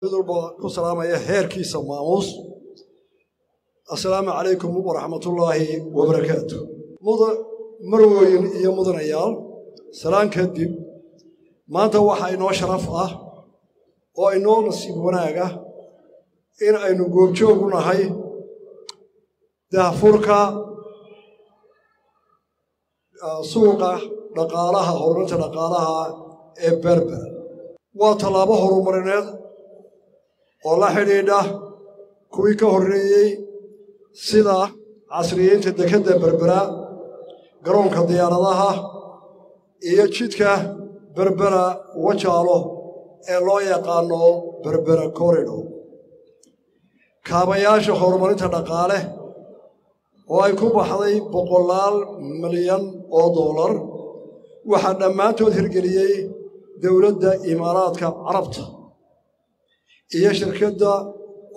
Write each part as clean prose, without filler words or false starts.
السلام هيركي سماموس السلام عليكم ورحمة الله وبركاته مروين يا مدن عيال سلام كدب ما توحى إنه شرف وإنه نصيب وناقة إن أي نقول شوقنا هاي ده فرقة سوقة نقالها هرمت نقالها بربر وطلبه هرمرناد والله حديده كوي كهريي سida casriyeynta dekada berbera garoonka diyaaradaha iyo jidka berbera wajaalo ee loo yaqaano berbera corridor kaabayaasha horumarinta dhaqaale oo ay ku baxday $100 milyan waxa dhamaantood hirgeliyay dawladda Imaaraadka Carabta iyo shirkadda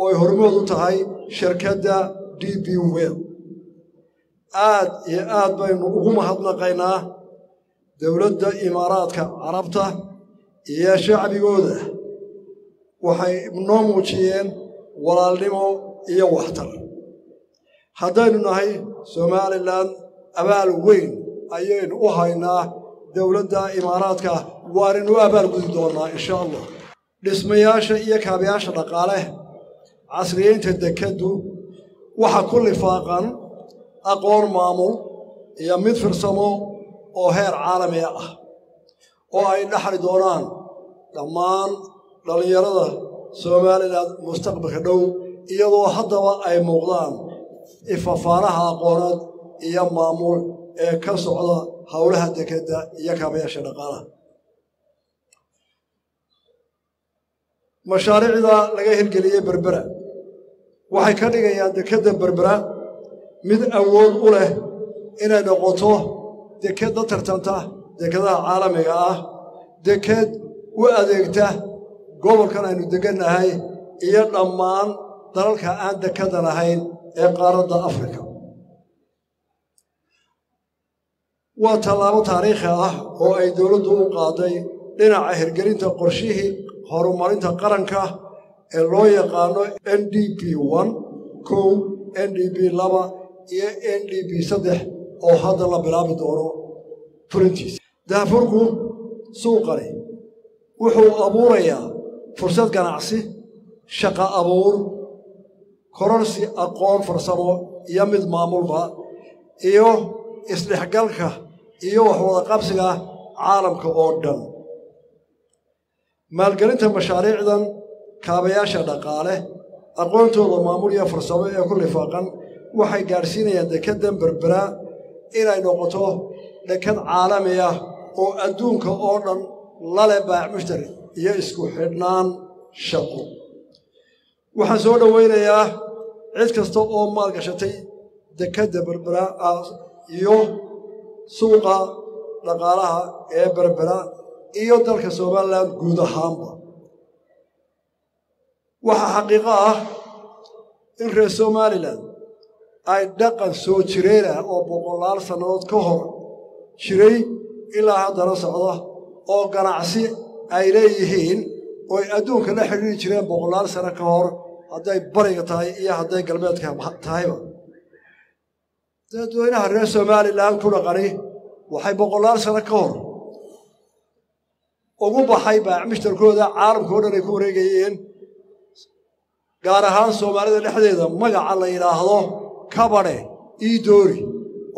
oo hormood u tahay shirkadda DP World aad baynu ugu mahadnaqaynaa dawladda Imaaraadka Carabta iyo shacbigooda waxay noo muujiyeen walaalnimo iyo waxtar haddaynu nahay Somaliland abaal weyn ayaynu u haynaa dawladda Imaaraadka waarinu abaal gudi doonaa insha Allah dhismayaasha iyo kaabayaasha dhaqaale casriyeynta dekadu waxa kulli faaqan aqoon maamul iyo mid farsamo oo heer caalami ah oo ay dhaxli doonaan dhammaan dhalinyarada Soomaaliland mustaqbalka dhow iyadoo haddaba ay muuqdaan ifafaaraha aqooneed iyo maamul ee ka socda hawlaha dekada iyo kaabayaasha dhaqaalaha mashaariicda laga hirgeliyay berbera waxay ka dhigayaan dekada berbera mid awood u leh inay noqoto dekada tartanta dekadaha caalamiga ah dekad u adeegta gobolkan aynu deganahay iyo dhammaan dalalka aan dekada lahayn ee qaaradda Afrika waa tallaabo taariikhi ah oo ay dawladdu u qaaday dhinaca hirgelinta qorshihii horumarinta qaranka ee loo yaqaano NDP 1 NDP 2 iyo NDP 3 oo hadda la bilaabi doono fulintiisa daafurku suuqani wuxuu abuurayaa fursad ganacsi shaqo abuur kororsi aqoon farsamo iyo mid maamulba iyo isdhexgalka iyo wax wada qabsiga caalamka oo dhan maalgelinta mashaariicdan kaabayaasha dhaqaale aqoontooda maamul iyo farsamo ee ku lifaaqan waxay gaarsiinayaan dekada berbera inay noqoto dekad caalami ah oo adduunka oo dhan la leh baac mushtari iyo isku xidhnaan shaqo waxaan soo dhaweynayaa cid kasta oo maalgashatay dekada berbera iyo suuqa dhaqaalaha ee berbera iyo dalka Soomaaliland guud ahaanba waxa xaqiiqo ah in reer Soomaaliland ay dhaqan soo jireena oo 100 sanadood ka hor jiray ilaa haddana socda oo ganacsi ay leeyihiin oo adduunka la xiriiri jireen 100 sano ka hor hadday bariga tahay iyo hadday galbeedka tahayba dadweynaha reer Soomaaliland ku dhaqani waxay 100 sano ka hor ugu baxay baac mushtarkooda caalamka oo dhan ay ku wareegayeen gaar ahaan Soomaalida dhexdeeda magaca la yiraahdo kabare doori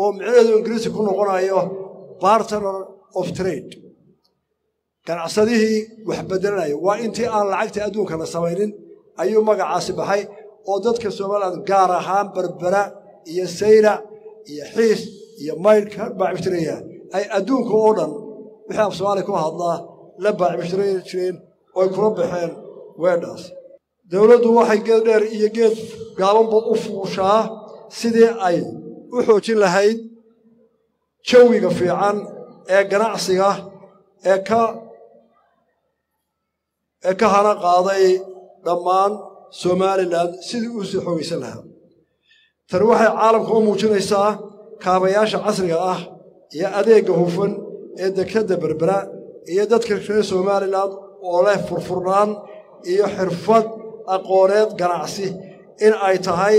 oo micnaheedu Ingiriisi ku noqonayo partner of trade ganacsadihii wax bedelanayo waa intii aan lacagta adduunka la samaynin ayuu magacaasi baxay oo dadka Soomaaliland gaar ahaan berbera iyo sayra iyo xiis iyo maylka baac mushtaraya ay adduunka oo dhan wixii af Soomaali ku hadlaa la baac mushtariyeen oo kula baxeen weedhaas dawladdu waxay geed dheer iyo geed gaabanba u fuushaa sidii ay u xoojin lahayd jawiga fiican ee ganacsiga ee ka hana qaaday dhammaan Somaliland sidii uu soo xoogaysan lahaa tan waxay caalamka u muujinaysaa kaabayaasha casriga ah iyo adeegga hufan ee dekada berbera iyo dadka reer Somaliland oo leh furfurnaan iyo xirfad aqooneed ganacsi in ay tahay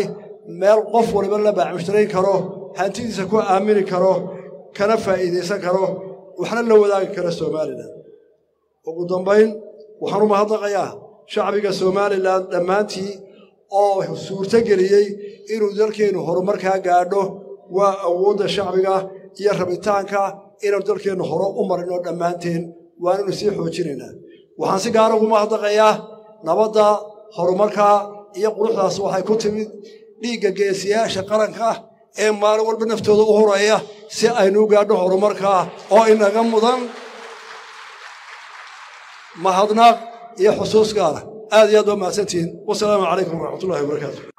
meel qof waliba la baacmushtareyn karo hantidiisa ku aamini karo kana faa'iideysan karo waxna la wadaagi karo Soomaaliland ugu dambayn waxaan u mahadnaqayaa shacbiga Soomaaliland dhammaantii oo suurta geliyay inuu dalkeenu horumarka gaadho waa awoodda shacbiga iyo rabitaanka inuu dalkeenu hore u marino dhammaanteen waa inuu sii xoojinaynaa waxaan si gaar ah ugu mahadnaqayaa nabadda horumarka iyo quruxdaas waxay ku timid dhiigga geesiyaasha qaranka ee maalin walba naftooda u horaya si aynu gaadho horumarka oo inaga mudan mahadnaq iyo xusuus gaar ah aad iyo aad u mahadsantihiin wassalaamu calaykum waraxmatullaahi wabarakaatuh